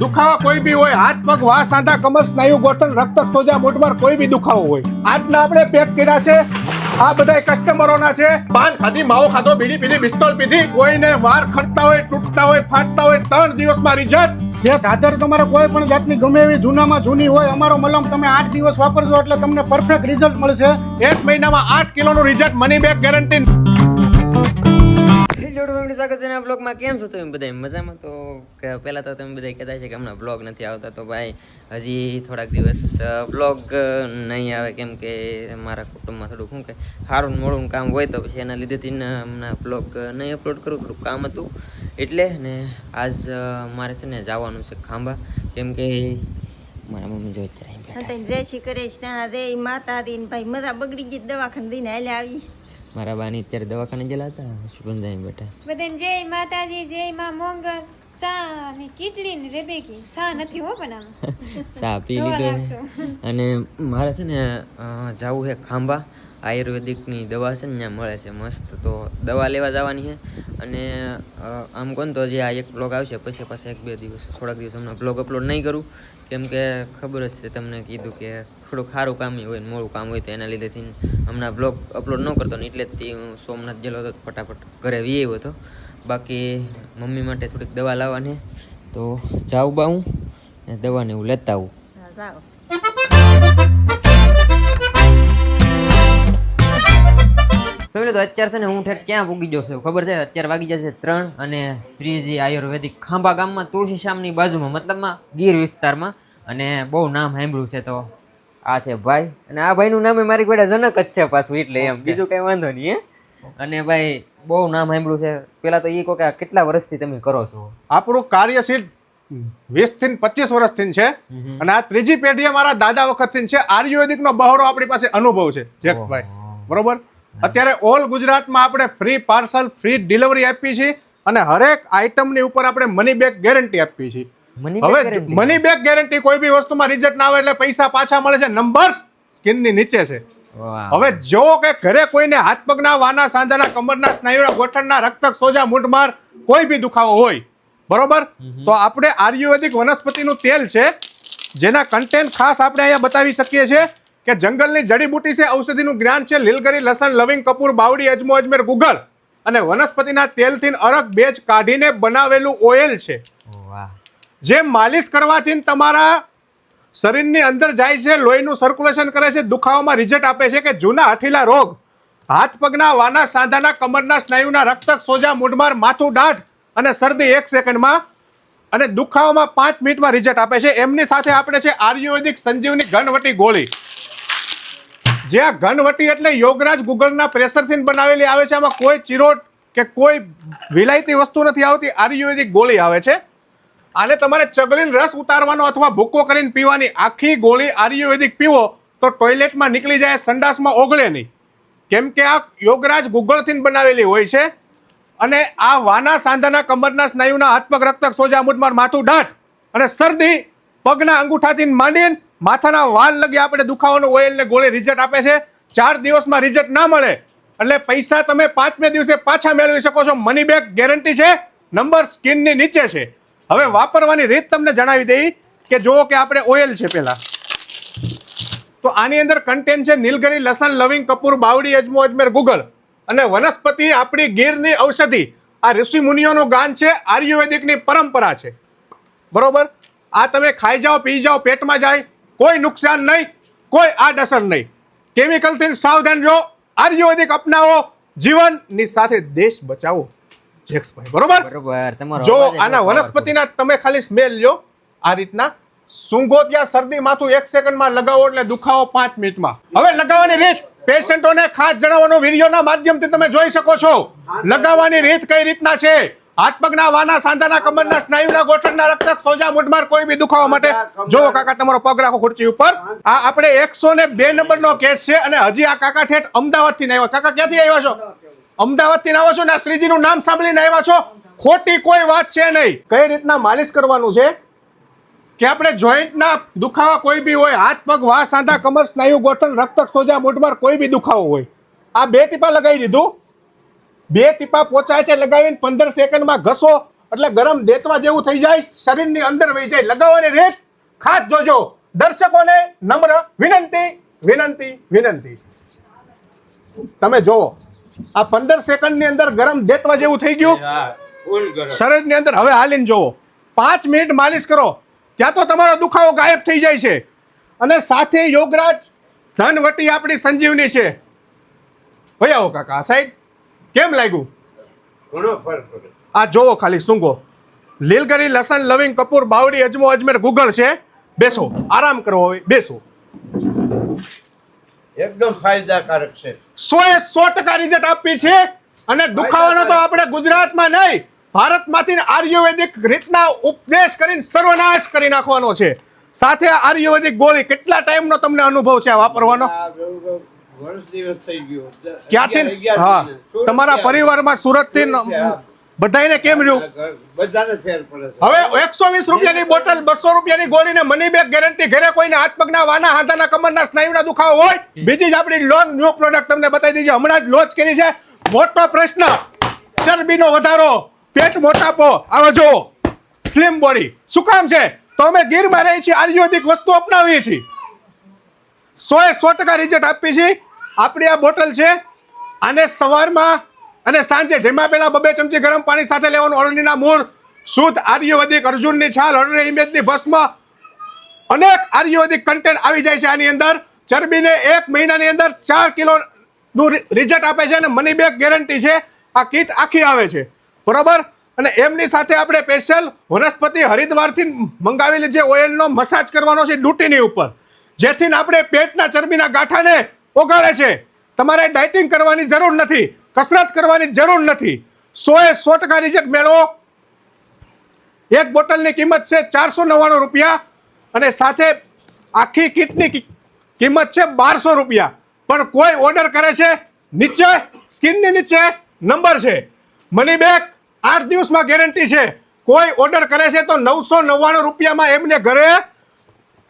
દુખાવા કોઈ બી હોય, હાથ પગ વાહ સાંધા કમર સ્નાયુ ગોઠણ રક્ત સોજા મોઢમાર કોઈ બી દુખાવો હોય, આજના આપણે પેક કર્યા છે. આ બધા કસ્ટમરોના છે. પાન ખાધી, માવો ખાધો, બીડી પીધી, પિસ્તોલ પીધી, કોઈને વાર ખડતા હોય, તૂટતા હોય, ફાટતા હોય, 3 દિવસમાં રિઝલ્ટ. જે દાદર તમારે કોઈ પણ જાતની ગમે એવી જૂનામાં જૂની હોય, અમારો મલમ તમે 8 દિવસ વાપરજો એટલે તમને પરફેક્ટ રિઝલ્ટ મળશે. 1 મહિનામાં 8 કિલોનું રિઝલ્ટ, મની બેક ગેરંટી. સ્વાગત છે બ્લોગમાં. કેમ છો તમે બધા? મજામાં? તો પહેલાં તો તમે બધા કહેતા છે કે હમણાં બ્લોગ નથી આવતા, તો ભાઈ હજી થોડાક દિવસ બ્લોગ નહીં આવે, કેમ કે મારા કુટુંબમાં થોડુંક શું કે સારું મોડું કામ હોય, તો પછી એના લીધેથી હમણાં બ્લોગ નહીં અપલોડ કરું, થોડુંક કામ હતું એટલે. ને આજ મારે છે ને જવાનું છે ખાંભા, કેમ કે મારા મમ્મી જો જય કરે રે માતા દીન ભાઈ મજા બગડી ગઈ, દવાખાને દઈને હાલે આવી. મારા બાની અત્યારે દવાખાને ગયેલા હતા, સુગંધાઈ બેઠા. બધાને જય માતાજી, જય માં મોંગલ. સા ને ખીચડી ને રેબેકી સા નથી હો બનાવવા, સા પી લીધો. અને મારે છે ને જવું છે ખાંભા, આયુર્વેદિકની દવા છે ને ત્યાં મળે છે મસ્ત, તો દવા લેવા જવાની છે. અને આમ કોણ તો જે આ એક બ્લોગ આવશે પછી પાછા 1-2 દિવસ થોડાક દિવસ હમણાં બ્લોગ અપલોડ નહીં કરું, કેમ કે ખબર જ છે તમને કીધું કે થોડુંક સારું કામ હોય ને મોડું કામ હોય, તો એના લીધેથી હમણાં બ્લોગ અપલોડ ન કરતો ને, એટલે જ હું સોમનાથ ગયેલો હતો, ફટાફટ ઘરે વી આવ્યો હતો. બાકી મમ્મી માટે થોડીક દવા લાવવાની, તો જાઉં બા હું ને દવાને હું લેતા આવું. તો અત્યારે છે ને હું ઠેઠ ક્યાં પૂગી ગયો છું ખબર છે? અત્યારે વાગી જશે 3 અને શ્રીજી આયુર્વેદિક ખાંભા ગામમાં તુલસી શ્યામની બાજુમાં, મતલબમાં ગીર વિસ્તારમાં. અને બહુ નામ સાંભળ્યું છે, તો આ છે ભાઈ, અને આ ભાઈનું નામ મારી ઘોડે જનક જ છે પાછું, એટલે એમ બીજું કઈ વાંધો નહીં. અને ભાઈ બહુ નામ સાંભળ્યું છે. પેલા તો એ કહો કે કેટલા વર્ષથી તમે કરો છો? આપણું કાર્યશીલ 20 થી 25 વર્ષથી છે, અને આ ત્રીજી પેઢી મારા દાદા વખતથી છે. આયુર્વેદિકનો બહોળો આપણી પાસે અનુભવ છે જેક્સભાઈ, બરોબર. અત્યારે ઓલ ગુજરાતમાં આપણે ફ્રી પાર્સલ, ફ્રી ડિલિવરી આપીએ છીએ, અને હરેક આઈટમની ઉપર આપણે મની બેક ગેરંટી આપીએ છીએ. હવે મની બેક ગેરંટી, કોઈ બી વસ્તુમાં રિઝલ્ટ ના આવે એટલે પૈસા પાછા મળે છે. નંબર સ્ક્રીનની નીચે છે. હવે જો કે ઘરે કોઈને હાથ પગના, વાના, સાંધાના, કમરના, સ્નાયુના, ગોઠણના, રક્ત સોજા, મૂઢમાર કોઈ બી દુખાવો હોય, બરોબર, તો આપણે આયુર્વેદિક વનસ્પતિનું તેલ છે, જેના કન્ટેન્ટ ખાસ આપણે અહીંયા બતાવી શકીએ છીએ કે જંગલની જડીબુટી છે, ઔષધિનું જ્ઞાન છે, લીલગરી, લસણ, લવિંગ, કપૂર, બાવડી, અજમો, અજમેર, ગુગળ અને વનસ્પતિના તેલથી અરગ બેજ કાઢીને બનાવેલું ઓઇલ છે, જે માલિશ કરવાથી તમારા શરીરની અંદર જાય છે, લોહીનું સર્ક્યુલેશન કરે છે, દુખાવામાં રિઝલ્ટ આપે છે. કે જૂના હઠીલા રોગ, હાથ પગના, વાના, સાંધાના, કમરના, સ્નાયુના, રક્ત સોજા, મૂઢમાર, માથું, દાઢ અને શરદી 1 સેકન્ડમાં, અને દુખાવામાં 5 મિનિટમાં રિઝલ્ટ આપે છે. એમની સાથે આપણે છે આયુર્વેદિક સંજીવની ઘનવટી ગોળી, જે આ ઘનવટી એટલે યોગરાજ ગુગળના પ્રેશરથી બનાવેલી આવે છે. આમાં કોઈ ચિરોટ કે કોઈ વિલાયતી વસ્તુ નથી આવતી, આયુર્વેદિક ગોળી આવે છે. આને તમારે ચગલીને રસ ઉતારવાનો અથવા ભૂકો કરીને પીવાની. આખી ગોળી આયુર્વેદિક પીવો તો ટોયલેટમાં નીકળી જાય, સંડાસમાં ઓગળે નહીં, કેમ કે આ યોગરાજ ગુગળથી બનાવેલી હોય છે. અને આ વાના, સાંધાના, કમરના, સ્નાયુના, હાથ પગ, રક્ત સોજા, મૂઢમાર, માથું, દાઢ અને શરદી, પગના અંગૂઠાથી માંડીને માથાના વાળ લગી આપણે દુખાવાનો ઓઇલ ને ગોળી રિઝલ્ટ આપે છે. 4 દિવસમાં રિઝલ્ટ ના મળે એટલે પૈસા તમે 5મે દિવસે પાછા મેળવી શકો છો. મની બેક ગેરંટી છે. નંબર સ્ક્રીનની નીચે છે. હવે વાપરવાની રીત તમને જણાવી દઈ કે જુઓ કે આપણે ઓઇલ છે પહેલા, તો આની અંદર કન્ટેન્ટ છે નીલગરી, લસણ, લવિંગ, કપૂર, બાવડી, અજમો, અજમેર, ગુગળ અને વનસ્પતિ આપણી ગીરની ઔષધિ. આ ઋષિ મુનિઓનું ગાન છે, આયુર્વેદિકની પરંપરા છે, બરોબર. આ તમે ખાઈ જાઓ, પી જાઓ, પેટમાં જાય, કોઈ નુકસાન નહીં, કોઈ આડઅસર નહીં. કેમિકલથી સાવધાન રહો, આયુર્વેદિક અપનાવો, જીવનની સાથે દેશ બચાવો. જેક્સભાઈ, બરોબર. જો આના વનસ્પતિના તમે ખાલી સ્મેલ લો, આ રીતના સૂંઘો ત્યાં શરદી, માથું 1 સેકન્ડમાં લગાવો એટલે દુખાવો 5 મિનિટમાં. હવે લગાવવાની રીત પેશન્ટોને ખાસ જણાવવાનો વિડીયોના માધ્યમથી તમે જોઈ શકો છો. લગાવવાની રીત કઈ રીતના છે. હાથ પગના, વાના, સાંધાના, કમરના, સ્નાયુના, ગોઠણના, રક્ત સોજા, મૂઢમાર કોઈ બી દુખાવા માટે જો કાકા તમારો પગ રાખો ખુરચી ઉપર. આ આપણે 102 નંબરનો કેસ છે, અને હજી આ કાકા ઠેઠ અમદાવાદથી આવ્યા. કાકા ક્યાંથી આવ્યા છો? અમદાવાદથી આવ્યા છો ને આ શ્રીજીનું નામ સાંભળીને આવ્યા છો. ખોટી કોઈ વાત છે નહીં. કઈ રીતના માલિશ કરવાનું છે કે આપણે જોઈન્ટના દુખાવા કોઈ બી હોય, હાથ પગ, વાહ સાંધા, કમર, સ્નાયુ, ગોઠણ, રક્ત સોજા, મૂઢમાર કોઈ બી દુખાવો હોય, આ 2 ટીપા લગાવી દીધું. 2 ટીપા પોચાય છે લગાવીને 15 સેકન્ડમાં ઘસો એટલે ગરમ દેતવા જેવું થઈ જાય, શરીરની અંદર વહી જાય. લગાવવાની રીત ખાસ જોજો. દર્શકોને નમ્ર વિનંતી વિનંતી વિનંતી. તમે જોવો આ 15 સેકન્ડની અંદર ગરમ દેતવા જેવું થઈ ગયું શરીરની અંદર. હવે હાલીને જોવો, 5 મિનિટ માલિશ કરો ત્યાં તો તમારો દુખાવો ગાયબ થઈ જાય છે. અને સાથે યોગરાજ ધનવટી આપણી સંજીવની છે. ભાઈ આવો કાકા આ સાઈડ. કેમ લાગ્યું? ઘણો ફરક પડે. આ જોવો ખાલી સૂંઘો. લીલગરી, લસણ, લવિંગ, કપૂર, બાવડી, અજમો, અજમેર, ગુગળ છે. બેસો, આરામ કરો. હવે બેસો. એકદમ ફાયદાકારક છે. 100% રિઝલ્ટ આપી છે. અને દુખાવાનો તો આપણે ગુજરાતમાં નહીં, ભારતમાંથી આયુર્વેદિક રીતના ઉપદેશ કરીને સર્વનાશ કરી નાખવાનો છે. સાથે આયુર્વેદિક ગોળી. કેટલા ટાઈમનો તમને અનુભવ છે આ વાપરવાનો? આ વર્ષ દિવસ થઈ ગયો. ક્યાંથી? હા, તમારા પરિવારમાં સુરતથી બધાને કેમ રહ્યું? બધાને ફેર પડે છે. હવે 120 રૂપિયાની બોટલ, 200 રૂપિયાની ગોળીને મની બેગ ગેરંટી. ઘરે કોઈને હાથ પગના વાના, હાથાના, કમરના, સ્નાયુના દુખાવો હોય, બીજી જ આપણી લોન ન્યુ પ્રોડક્ટ તમને બતાવી દીધી. હમણાં જ લોન્ચ કરી છે. મોટો પ્રશ્ન ચરબીનો વધારો, પેટ મોટાપો, આવો જુઓ સ્લિમ બોડી. શું કામ છે? તો અમે ગીરમાં રહી છીએ, આયુર્વેદિક વસ્તુ અપનાવીએ છીએ. 100% રિઝલ્ટ આપી છે. આપણી આ બોટલ છે. આને સવારમાં અને સાંજે જેમાં પહેલા 2 ચમચી ગરમ પાણી સાથે લેવાનું. અરણીના મૂળ, શુદ્ધ આયુર્વેદિક, અર્જુનની છાલ, અરણી ઇમેજની ભસ્મ, અનેક આયુર્વેદિક કન્ટેન્ટ આવી જાય છે આની અંદર. ચરબીને 1 મહિનાની અંદર 4 કિલોનું રિઝલ્ટ આપે છે અને મની બેક ગેરંટી છે. આ કીટ આખી આવે છે, બરોબર. અને એમની સાથે આપણે સ્પેશિયલ વનસ્પતિ હરિદ્વારથી મંગાવેલી જે ઓઇલનો મસાજ કરવાનો છે ડૂટીની ઉપર, જેથી આપણે પેટના ચરબીના ગાંઠાને ઓગાળે છે. તમારે ડાયટિંગ કરવાની જરૂર નથી, કસરત કરવાની જરૂર નથી. 100% રિઝલ્ટ મેળવો. એક બોટલની કિંમત છે 499 રૂપિયા અને સાથે આખી કીટની કિંમત છે 1200 રૂપિયા. પણ કોઈ ઓર્ડર કરે છે, નીચે સ્ક્રીનની નીચે નંબર છે. મની બેક 8 દિવસમાં ગેરંટી છે. કોઈ ઓર્ડર કરે છે તો 999 રૂપિયામાં એમને ઘરે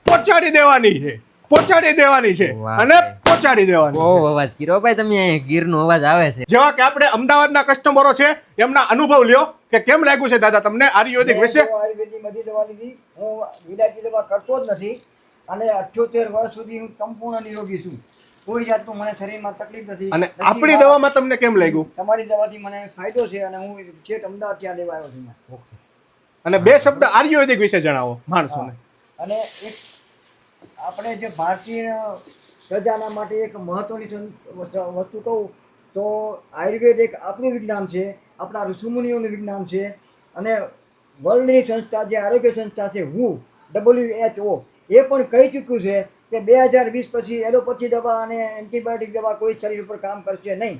પહોંચાડી દેવાની છે. પહોંચાડી દેવાની છે વાહ. અને પહોંચાડી દેવાની બહુ અવાજ કર્યો ભાઈ તમે. અહીંયા ગીરનો અવાજ આવે છે. જેવા કે આપણે અમદાવાદના કસ્ટમરો છે, એમના અનુભવ લ્યો કે કેમ લાગ્યું છે દાદા તમને આયુર્વેદિક વિશે? આયુર્વેદિક બધી દવા લીધી. હું વિલાયતી દવા કરતો જ નથી અને 78 વર્ષ સુધી હું સંપૂર્ણ નિરોગી છું. કોઈ જાતનું મને શરીરમાં તકલીફ નથી. અને આપણી દવામાં તમને કેમ લાગ્યું? તમારી દવાથી મને ફાયદો છે અને હું છેક અમદાવાદ ત્યાં લેવા આવ્યો છું. અને 2 શબ્દ આયુર્વેદિક વિશે જણાવો માણસોને. અને એક આપણે જે ભારતીય પ્રજાના માટે એક મહત્વની વસ્તુ કહું તો આયુર્વેદ એક આપણું વિજ્ઞાન છે, આપણા ઋષિમુનિઓનું વિજ્ઞાન છે. અને વર્લ્ડની સંસ્થા જે આરોગ્ય સંસ્થા છે WHO એ પણ કહી ચૂક્યું છે કે 2020 પછી એલોપેથી દવા અને એન્ટીબાયોટિક દવા કોઈ શરીર ઉપર કામ કરશે નહીં.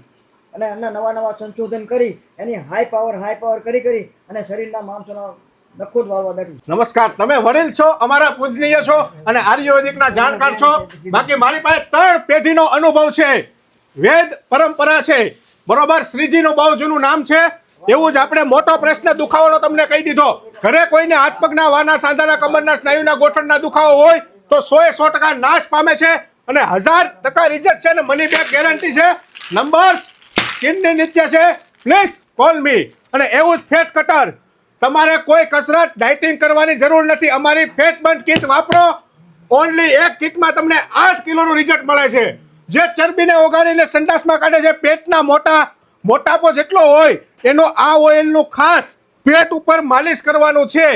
અને એમના નવા સંશોધન કરી એની હાઈ પાવર કરી અને શરીરના માણસોના નખો જ વાળવા બેઠું. નમસ્કાર, તમે વડીલ છો, અમારા પૂજનીય છો અને આયુર્વેદિકના જાણકાર છો. બાકી મારી પાસે 3 પેઢીનો અનુભવ છે, વેદ પરંપરા છે, બરોબર. શ્રીજીનું બહુ જૂનું નામ છે. એવું જ આપણે મોટો પ્રશ્ન દુખાવાનો તમને કહી દીધો. ઘરે કોઈને હાથ પગના વાના, સાંધાના, કમરના, સ્નાયુના, ગોઠણના દુખાવો હોય તો 100% નાશ પામે છે અને 1000% રિઝલ્ટ છે અને મની બેક ગેરંટી છે. નંબર સ્ક્રીનની નીચે છે, પ્લીઝ કોલ મી. અને એવું જ ફેટ કટર. તમારે કોઈ કસરત ડાયટિંગ કરવાની જરૂર નથી. અમારી ફેટ બર્ન કીટ વાપરો. ઓનલી એક કીટમાં તમને 8 કિલોનું રિઝલ્ટ મળે છે. જે ચરબીને ઓગાળીને સંડાસમાં કાઢે છે, પેટના મોટાપો જેટલો હોય એનો આ ઓઇલનું ખાસ પેટ ઉપર માલિશ કરવાનું છે.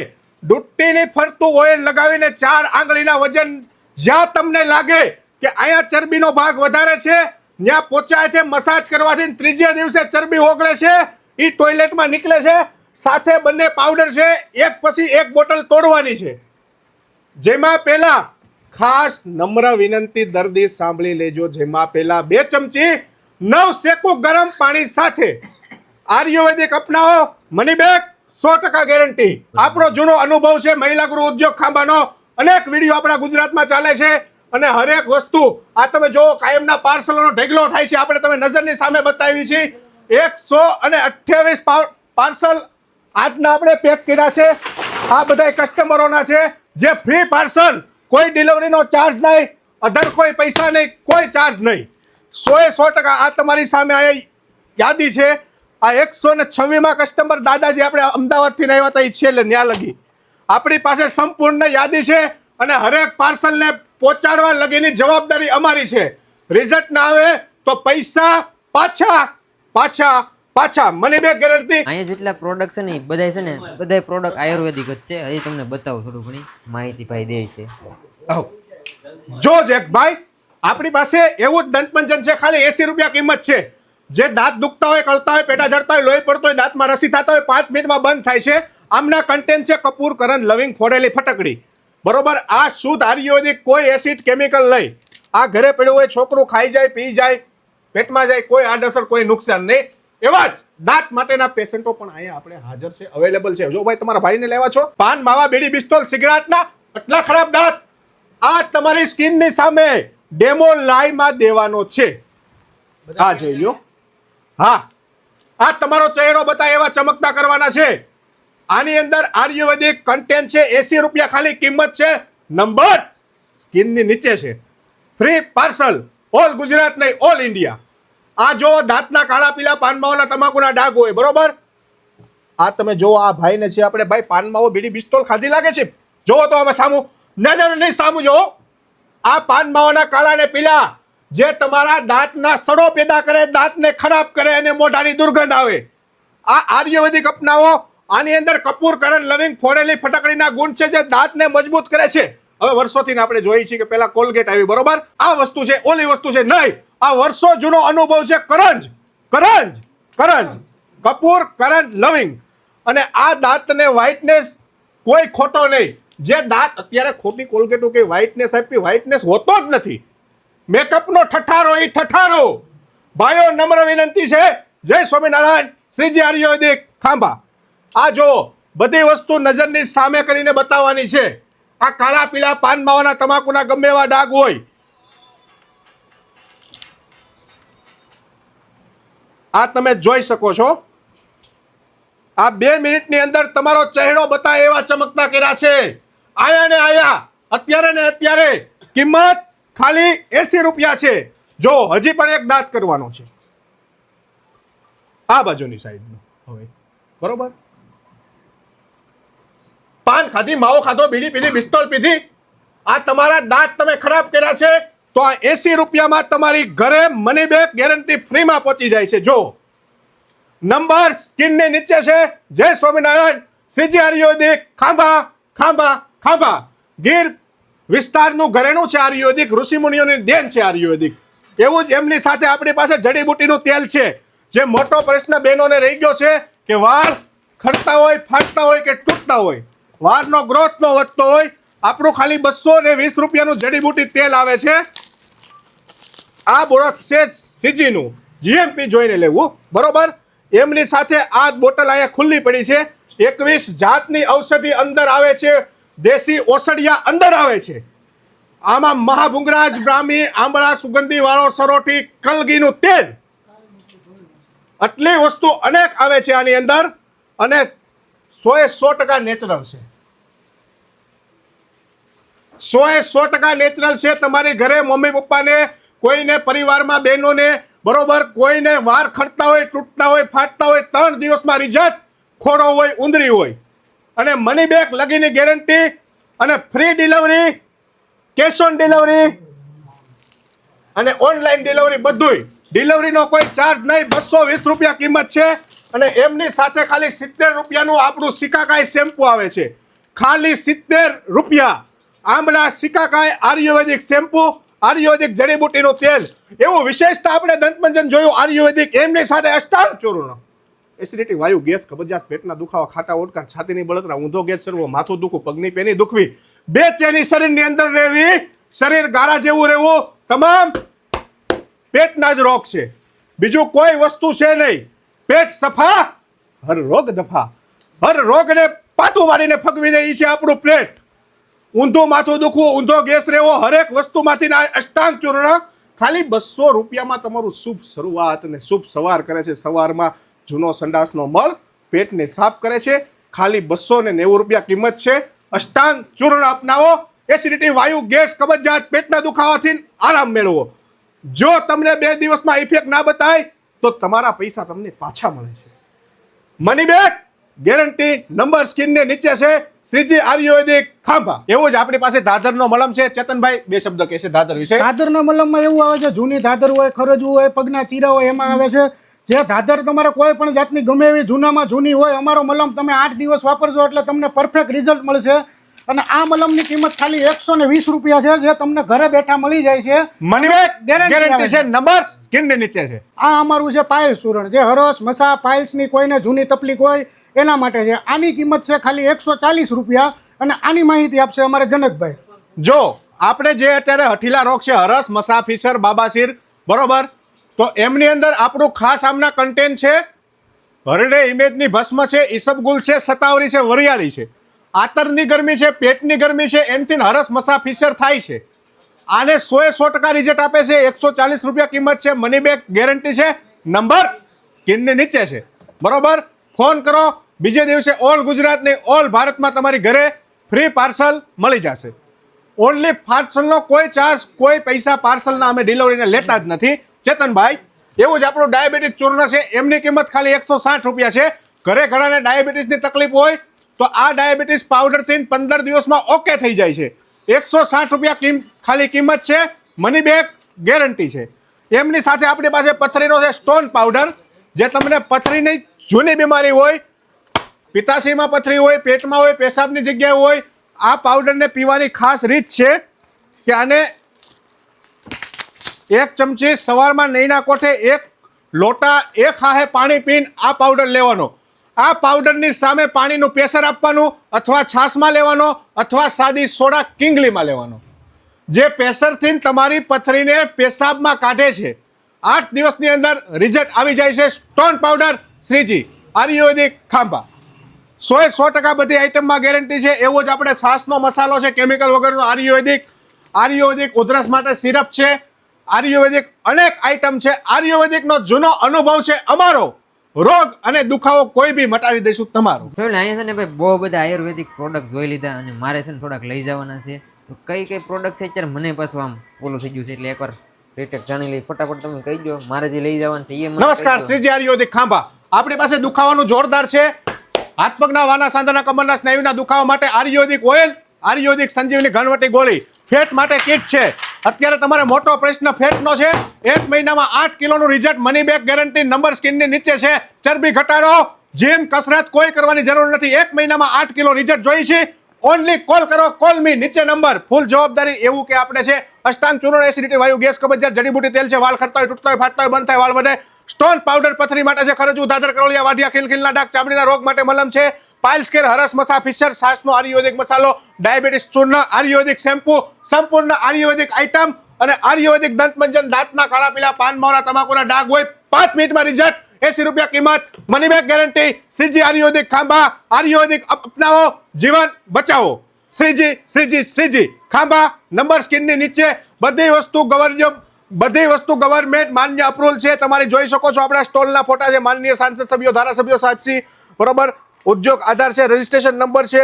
ડૂટીની ફરતું ઓઇલ લગાવીને 4 આંગળીના વજન જ્યાં તમને લાગે કે અહીંયા ચરબીનો ભાગ વધારે છે ત્યાં પહોંચાય છે. મસાજ કરવાથી 3જા દિવસે ચરબી ઓગળે છે, એ ટોયલેટમાં નીકળે છે. સાથે બંને પાવડર છે, એક પછી એક બોટલ તોડવાની છે. જેમાં પહેલા ખાસ નમ્ર વિનંતી દર્દી સાંભળી લેજો. જેમાં પહેલા 2 ચમચી 9 શેકું ગરમ પાણી સાથે આયુર્વેદિક અપનાવો. Money back 100% guarantee. આપણો જૂનો અનુભવ છે, મહિલા ગૃહ ઉદ્યોગ ખાંભાનો. અનેક વિડીયો આપણા ગુજરાતમાં ચાલે છે અને હરેક વસ્તુ આ તમે જો કાયમના પાર્સલોનો ઢગલો થાય છે. આપણે તમે નજરની સામે બતાવી છે. 128 પાર્સલ આજના આપણે પેક કર્યા છે. આ બધા કસ્ટમરોના છે જે ફ્રી પાર્સલ, કોઈ ડિલિવરીનો ચાર્જ નહીં, અધર કોઈ પૈસા નહીં, કોઈ ચાર્જ નહીં. 100% આ તમારી સામે આ યાદી છે. આ 126માં કસ્ટમર દાદાજી આપણે અમદાવાદથી આવ્યા હતા, એ છેલ્લે ન્યા લગી આપણી પાસે સંપૂર્ણ યાદી છે અને હરેક પાર્સલને પહોંચાડવા લગીની જવાબદારી અમારી છે. રિઝલ્ટ ના આવે તો પૈસા પાછા પાછા પાછા. મને બે ગેરંટી. અહીંયા જેટલા પ્રોડક્ટ છે ને બધા છે ને બધા પ્રોડક્ટ આયુર્વેદિક જ છે. હજી તમને બતાવું થોડું ઘણી માહિતી ભાઈ દે છે. જો જેકભાઈ, આપણી પાસે એવું જ દંતમંજન છે, ખાલી 80 રૂપિયા કિંમત છે. જે દાંત દુખતા હોય, કળતા હોય, પેટા જડતા હોય, લોહી પડતો હોય, દાંતમાં રસી થતા હોય, 5 મિનિટમાં બંધ થાય છે. આમના કન્ટેન્ટ છે કપૂર, કરંજ, લવિંગ, ફોડેલી ફટકડી. બરોબર. આ શુદ્ધ આયુર્વેદિક, કોઈ એસિડ કેમિકલ નહીં. આ ઘરે પડ્યું હોય, છોકરું ખાઈ જાય, પી જાય, પેટમાં જાય, કોઈ આડઅસર, કોઈ નુકસાન નહીં. એવા જ દાંત માટેના પેશન્ટો પણ અહીંયા આપણે હાજર છે, અવેલેબલ છે. જો ભાઈ તમારા ભાઈને લેવા છો, પાન, માવા, બીડી, પિસ્તોલ, સિગરેટના આટલા ખરાબ દાંત આ તમારી સ્કિનની સામે ડેમો લાઈવમાં દેવાનો છે. આ જોઈ લો. હા, આ તમારો ચહેરો બતાય એવા ચમકતા કરવાના છે. આની અંદર આયુર્વેદિક કન્ટેન્ટ છે. 80 રૂપિયા ખાલી કિંમત છે. નંબર સ્કિનની નીચે છે. ફ્રી પાર્સલ, ઓલ ગુજરાત નહીં, ઓલ ઇન્ડિયા. આ જો દાંતના કાળા પીલા, પાનમાવાના, તમાકુના ડાઘ હોય, બરોબર. આ તમે જો આ ભાઈને છે આપણે, ભાઈ પાનમાવો, બીડી, પિસ્તોલ ખાધી લાગે છે. જોવો તો આમાં સામું નજર નહીં, સામું જોવો. આ પાનમાવાના કાળા ને પીલા જે તમારા દાંતના સડો પેદા કરે, દાંતને ખરાબ કરે અને મોઢાની દુર્ગંધ આવે, આ આયુર્વેદિક અપનાવો. આની અંદર કપૂર, કરંજ, લવિંગ, ફોડેલી ફટકડીના ગુણ છે જે દાંતને મજબૂત કરે છે. હવે વર્ષોથી આપણે જોઈએ છીએ કે પેલા કોલગેટ આવી, બરોબર. આ વસ્તુ છે, ઓલી વસ્તુ છે નહીં. આ વર્ષો જૂનો અનુભવ છે. કરંજ, કરંજ, કરંજ, કપૂર, કરંજ, લવિંગ. અને આ દાંતને વ્હાઇટનેસ કોઈ ખોટો નહીં. જે દાંત અત્યારે ખોટી કોલગેટો કે વ્હાઇટનેસ આપી, વ્હાઇટનેસ હોતો જ નથી. મેકઅપનો ઠઠારો એ ઠઠારો. ભાઈઓ નમ્ર વિનંતી છે, જય સ્વામિનારાયણ, શ્રીજી આયુર્વેદિક ખાંભા. આ જો બધી વસ્તુ નજરની સામે કરીને બતાવવાની છે. આ કાળા પીળા પાન માવાના, તમાકુના ગમે એવા ડાઘ હોય, આ તમે જોઈ શકો છો. આ 2 મિનિટની અંદર તમારો ચહેરો બતાવે એવા ચમકતા કર્યા છે. આયા ને આયા, અત્યારે ને અત્યારે. કિંમત ખાલી 80 રૂપિયા છે. જો હજી પણ એક દાંત કરવાનો છે આ બાજુની સાઈડનો. હવે બરોબર, પાન ખાધી, માવો ખાધો, બીડી પીધી, પિસ્તોલ પીધી, આ તમારા દાંત તમે ખરાબ કર્યા છે, તો આ 80 રૂપિયામાં તમારી ઘરે મની બેક ગેરંટી ફ્રીમાં પહોંચી જાય છે. જો નંબર સ્કિનની નીચે છે. જય સ્વામિનારાયણ, શ્રીજી આયુર્વેદિક ખાંભા, ખાંભા, ખાંભા. ગીર વિસ્તારનું ઘરેણું છે આયુર્વેદિક, ઋષિમુનિઓની દેન છે આયુર્વેદિક. એવું જ એમની સાથે આપણી પાસે જડીબુટીનું તેલ છે. જે મોટો પ્રશ્ન બહેનોને રહી ગયો છે કે વાળ ખરતા હોય, ફાટતા હોય કે તૂટતા હોય, વાળનો ગ્રોથ ન વધતો હોય, આપણું ખાલી 220 રૂપિયાનું જડીબુટી તેલ આવે છે. આ બોરક છે સીજીનું, જીએમપી જોઈને લેવું, બરોબર. એમની સાથે આ બોટલ અહીંયા ખુલ્લી પડી છે. 21 જાતની ઔષધિ અંદર આવે છે, દેશી ઓસડિયા અંદર આવે છે. આમાં મહાભુંગરાજ, બ્રાહ્મી, આંબળા, સુગંધી વાળો, સરોઠી, કલગીનું તેલ, આટલી વસ્તુ અનેક આવે છે આની અંદર. અને 100% નેચરલ છે. 100% નેચરલ છે. તમારી ઘરે મમ્મી પપ્પાને, કોઈને પરિવારમાં બહેનોને, બરોબર, કોઈને વાર ખરતા હોય, તૂટતા હોય, ફાટતા હોય, 3 દિવસમાં રિઝલ્ટ. ખોડો હોય, ઉંદરી હોય, અને મની બેક લગીની ગેરંટી અને free delivery, cash on delivery અને ઓનલાઈન ડિલિવરી, બધુંય. ડિલિવરીનો કોઈ ચાર્જ નહીં. 220 રૂપિયા કિંમત છે. અને એમની સાથે ખાલી 70 રૂપિયાનું આપણું સિકાકાઈ શેમ્પુ આવે છે. ખાલી 70 રૂપિયા. આંબળા સિકાકાઈ આયુર્વેદિક શેમ્પુ, આયુર્વેદિક જડીબુટીનું તેલ. એવું વિશેષતા આપણે દંતમંજન જોયું આયુર્વેદિક. એમની સાથે અષ્ટાંગ ચૂર્ણ. એસિડિટી, વાયુ, ગેસ, કબજિયાત, પેટના દુખાવા, ખાટા ઓડકાર, છાતીની બળતરા, ઊંધો ગેસ ચડવો, માથું દુખવું, પગની પેની દુખવી, બેચેની શરીરની અંદર રહેવી, શરીર ગારા જેવું રહેવું, તમામ પેટના જ રોગ છે. બીજું કોઈ વસ્તુ છે નહીં. પેટ સફા, હર રોગ દફા. હર રોગને પાટું મારીને ફગવી દે છે આપણું પેટ. ઊંધું માથું દુખવું, ઊંધો ગેસ રહેવો, હરેક વસ્તુમાંથી અષ્ટાંગ ચૂર્ણ ખાલી 200 રૂપિયામાં તમારું શુભ શરૂઆત અને શુભ સવાર કરે છે. સવારમાં જૂનો સંડાસનો મળ પેટને સાફ કરે છે. ખાલી 290 રૂપિયા કિંમત છે. અષ્ટાંગ ચૂર્ણ અપનાવો. એસિડિટી, વાયુ, ગેસ, કબજિયાત, પેટના દુખાવાથી આરામ મેળવો. જો તમને 2 દિવસમાં ઇફેક્ટ ના બતાય તો તમારા પૈસા તમને પાછા મળે છે. મની બેક ગેરંટી નંબર સ્કીનને નીચે છે શ્રીજી આયુર્વેદિક ખાંભા. એવું જ આપણી પાસે દાદરનો મલમ છે. ચેતનભાઈ 2 શબ્દ કહેશે દાદર વિશે. દાદરના મલમમાં એવું આવે છે, જૂની દાદર હોય, ખરજવું હોય, પગના ચીરા હોય, એમાં આવે છે. જે દાદર તમારે કોઈ પણ જાતની ગમે એવી જૂનામાં જૂની હોય, અમારો મલમ તમે 8 દિવસ વાપરજો એટલે તમને પરફેક્ટ રિઝલ્ટ મળશે. અને આ મલમની કિંમત ખાલી 120 રૂપિયા છે, જે તમને ઘરે બેઠા મળી જાય છે. મની બેક ગેરંટી છે નંબર સ્કીનને નીચે છે. આ અમારું છે પાયસ ચૂર્ણ, જે હરસ મસા પાયસની કોઈને જૂની તકલીફ હોય એના માટે છે. આની કિંમત છે ખાલી 140 રૂપિયા. અને આની માહિતી આપશે અમારે જનકભાઈ. જો આપણે જે અત્યારે હઠીલા રોગ છે, હરસ મસા ફીસર બાબાસીર, બરોબર, તો એમની અંદર આપણું ખાસ આમના કન્ટેન્ટ છે હરડે ઇમેજની ભસ્મ છે, ઈસબગુલ છે, સતાવરી છે, વરિયાળી છે, આતરની ગરમી છે, પેટની ગરમી છે, એમથી હરસ મસા ફીસર થાય છે. આને 100% રિઝલ્ટ આપે છે. 140 રૂપિયા કિંમત છે. મની બેક ગેરંટી છે. નંબર સ્કીનની નીચે છે, બરોબર. ફોન કરો, બીજે દિવસે ઓલ ગુજરાતની ઓલ ભારતમાં તમારી ઘરે ફ્રી પાર્સલ મળી જશે. ઓનલી પાર્સલનો કોઈ ચાર્જ, કોઈ પૈસા પાર્સલના અમે ડિલિવરીને લેતા જ નથી. ચેતનભાઈ, એવું જ આપણું ડાયાબિટીસ ચૂર્ણ છે, એમની કિંમત ખાલી 160 રૂપિયા છે. ઘરે ઘણાને ડાયાબિટીસની તકલીફ હોય તો આ ડાયાબિટીસ પાવડરથી 15 દિવસમાં ઓકે થઈ જાય છે. 160 રૂપિયા ખાલી કિંમત છે. મની બેક ગેરંટી છે. એમની સાથે આપણી પાસે પથરીનો છે સ્ટોન પાવડર, જે તમને પથરીની જૂની બીમારી હોય, પિત્તાશયમાં પથરી હોય, પેટમાં હોય, પેશાબની જગ્યાએ હોય, આ પાવડરને પીવાની ખાસ રીત છે કે આને 1 ચમચી સવારમાં નૈના કોઠે 1 લોટા 1 હાહે પાણી પીને આ પાવડર લેવાનો. આ પાવડરની સામે પાણીનું પ્રેશર આપવાનું, અથવા છાશમાં લેવાનો, અથવા સાદી સોડા કિંગલીમાં લેવાનો. જે પ્રેશરથી તમારી પથરીને પેશાબમાં કાઢે છે. 8 દિવસની અંદર રિઝલ્ટ આવી જાય છે. સ્ટોન પાવડર શ્રીજી આયુર્વેદિક ખાંભા. 100% બધી આઈટમમાં ગેરંટી છે. એવો જ આપણે છાશનો મસાલો છે, કેમિકલ વગરનો આયુર્વેદિક ઉધરસ માટે સિરપ છે, આયુર્વેદિક અનેક આઈટમ છે. આયુર્વેદિકનો જૂનો અનુભવ છે અમારો. રોગ અને દુખાવો કોઈ બી મટાડી દઈશું તમારો. અહીંયા છે ને ભાઈ બહુ બધા આયુર્વેદિક પ્રોડક્ટ જોઈ લીધા અને મારે છે ને થોડાક લઈ જવાના છે. તો કઈ પ્રોડક્ટ છે અત્યારે મને પાછું આમ ઓલું થઈ ગયું છે, એટલે એકવાર રેટેક જાણી લઈ. ફટાફટ તમે કહી દો મારે જે લઈ જવાનું છે એ. નમસ્કાર, શ્રીજી આયુર્વેદિક ખાંભા. આપણી પાસે દુખાવાનું જોરદાર છે. હાથ પગના વાના સાંધાના કમરના સ્નાયુના દુખાવા માટે આયુર્વેદિક ઓઇલ, આયુર્વેદિક સંજીવની ઘનવટી ગોળી, ફેટ માટે કિટ છે. અત્યારે તમારે મોટો પ્રશ્ન ફેટનો છે. 1 મહિનામાં 8 કિલોનું result. Money back guarantee number સ્કીનની નીચે છે. ચરબી ઘટાડો, જીમ કસરત કોઈ કરવાની જરૂર નથી. 1 મહિનામાં 8 કિલો રિઝલ્ટ જોઈ છે. ઓનલી કોલ કરો, કોલ મી, નીચે નંબર. ફૂલ જવાબદારી. એવું કે આપણે છે અષ્ટાંગ ચૂર્ણ, એસિડિટી, વાયુ, ગેસ, કબજિયાત, જડીબુટી તેલ છે. વાળ ખરતા હોય, તૂટતા હોય, ફાટતા હોય, બંધ થાય, વાળ વધે. સ્ટોન પાવડર પથરી માટે છે. ખરજવું, દાદર, કરોળિયા, વાઢિયા, ખીલખીલના ડાઘ, ચામડીના રોગ માટે મલમ છે. પાઇલ્સ કેર, હરસ મસા ફિશર, છાશનો આયુર્વેદિક મસાલો, ડાયાબિટીસ ચૂર્ણ, આયુર્વેદિક શેમ્પુ, સંપૂર્ણ આયુર્વેદિક આઈટમ અને આયુર્વેદિક દંતમંજન, દાંતના કાળા પીલા, પાન મોરા, તમાકુના ડાઘ હોય 5 મિનિટમાં રિઝલ્ટ. 80 રૂપિયા કિંમત. Money back guarantee. શ્રીજી આયુર્વેદિક ખાંભા. આયુર્વેદિક અપનાવો, જીવન બચાવો. શ્રીજી ખાંભા. નંબર સ્કીનની નીચે. બધી વસ્તુ ગવર્મેન્ટ માન્ય અપ્રુવલ છે. તમારી જોઈ શકો છો આપણા સ્ટોલના ફોટા છે. માનનીય સાંસદ સભ્યો, ધારાસભ્યો સાહેબશ્રી, બરોબર. ઉદ્યોગ આધાર છે, રજીસ્ટ્રેશન નંબર છે,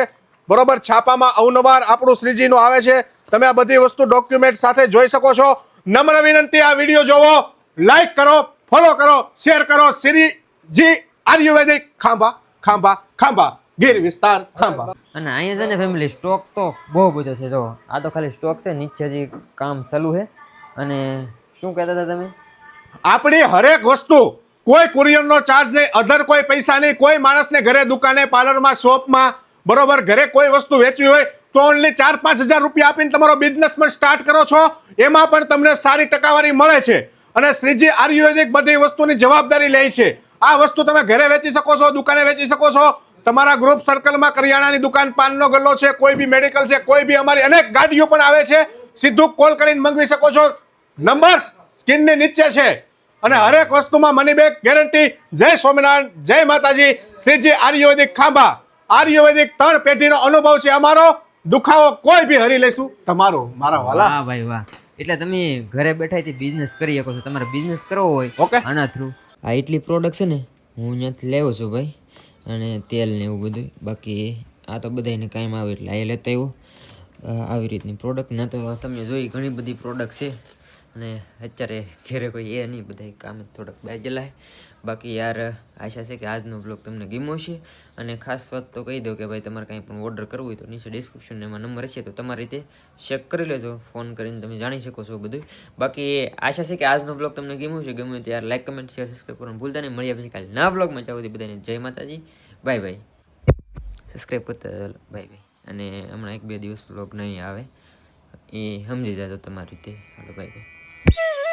બરોબર. છાપામાં અવનવાર આપણું શ્રીજીનું આવે છે. તમે આ બધી વસ્તુ ડોક્યુમેન્ટ સાથે જોઈ શકો છો. નમ્ર વિનંતી, આ વિડીયો જોવો, લાઈક કરો, ફોલો કરો, શેર કરો. શ્રીજી આયુર્વેદિક ખાંભા, ગીર વિસ્તાર ખાંભા. અને અહીંયા છે ને ફેમિલી સ્ટોક તો બહુ બધો છે. જો આ તો ખાલી સ્ટોક છે, નીચે હજી કામ ચાલુ છે. અને શું કહેતા હતા તમે? આપણી હરેક વસ્તુ કોઈ કુરિયરનો ચાર્જ નહીં, અધર કોઈ પૈસા નહીં. કોઈ માણસને ઘરે, દુકાને, પાર્લરમાં, શોપમાં, બરોબર, ઘરે કોઈ વસ્તુ વેચવી હોય તો ઓનલી 4-5 હજાર રૂપિયા આપીને તમારો બિઝનેસ પણ સ્ટાર્ટ કરો છો. એમાં પણ તમને સારી ટકાવારી મળે છે. અને શ્રીજી આયુર્વેદિક બધી વસ્તુની જવાબદારી લે છે. આ વસ્તુ તમે ઘરે વેચી શકો છો, દુકાને વેચી શકો છો. તમારા ગ્રુપ સર્કલમાં કરિયાણાની દુકાન, પાનનો ગલ્લો છે, કોઈ બી મેડિકલ છે, કોઈ બી અમારી અનેક ગાડીઓ પણ આવે છે. સીધું કોલ કરીને મંગાવી શકો છો. નંબર સ્કીનની નીચે છે. અને હરેક વસ્તુમાં મની બેક ગેરંટી. જય સ્વામિનારાયણ, જય માતાજી. શ્રીજી આયુર્વેદિક ખાંભા. આયુર્વેદિક 3 પેઢીનો અનુભવ છે અમારો. દુખાવો કોઈ બી હરી લેશું તમારો, મારા વાલા. વાહ ભાઈ વાહ. એટલે તમે ઘરે બેઠાથી બિઝનેસ કરી શકો છો. તમારે બિઝનેસ કરવો હોય ઓકે, આના થ્રુ આ એટલી પ્રોડક્ટ છે ને હું અહીંયાથી લેવો છું ભાઈ. અને તેલ ને એવું બધું. બાકી આ તો બધાને કામ આવે એટલે આ લેતા આવ્યો. આવી રીતની પ્રોડક્ટ ના તો તમે જોઈ ઘણી બધી પ્રોડક્ટ છે. અને અત્યારે ઘેરે કોઈ એ નહીં, બધા કામ થોડાક બાજેલા. બાકી યાર આશા છે કે આજનો બ્લોગ તમને ગમ્યો છે. અને ખાસ વાત તો કહી દઉં કે ભાઈ તમારે કંઈ પણ ઓર્ડર કરવું હોય તો નીચે ડિસ્ક્રિપ્શનમાં એમાં નંબર હશે તો તમારી રીતે ચેક કરી લેજો, ફોન કરીને તમે જાણી શકો છો બધું. બાકી આશા છે કે આજનો બ્લોગ તમને ગમ્યું છે. ગમ્યું ત્યારે લાઈક, કમેન્ટ, શેર, સબસ્ક્રાઈબ કરવાનું ભૂલતા નહીં. મળ્યા પછી કાલે નવા બ્લોગમાં. ચાલો બધાને જય માતાજી, બાય બાય. સબસ્ક્રાઈબ કરતા બાય બાય. અને હમણાં 1-2 દિવસ બ્લોગ નહીં આવે એ સમજી જાજો તમારી રીતે. હાલો બાય બાય.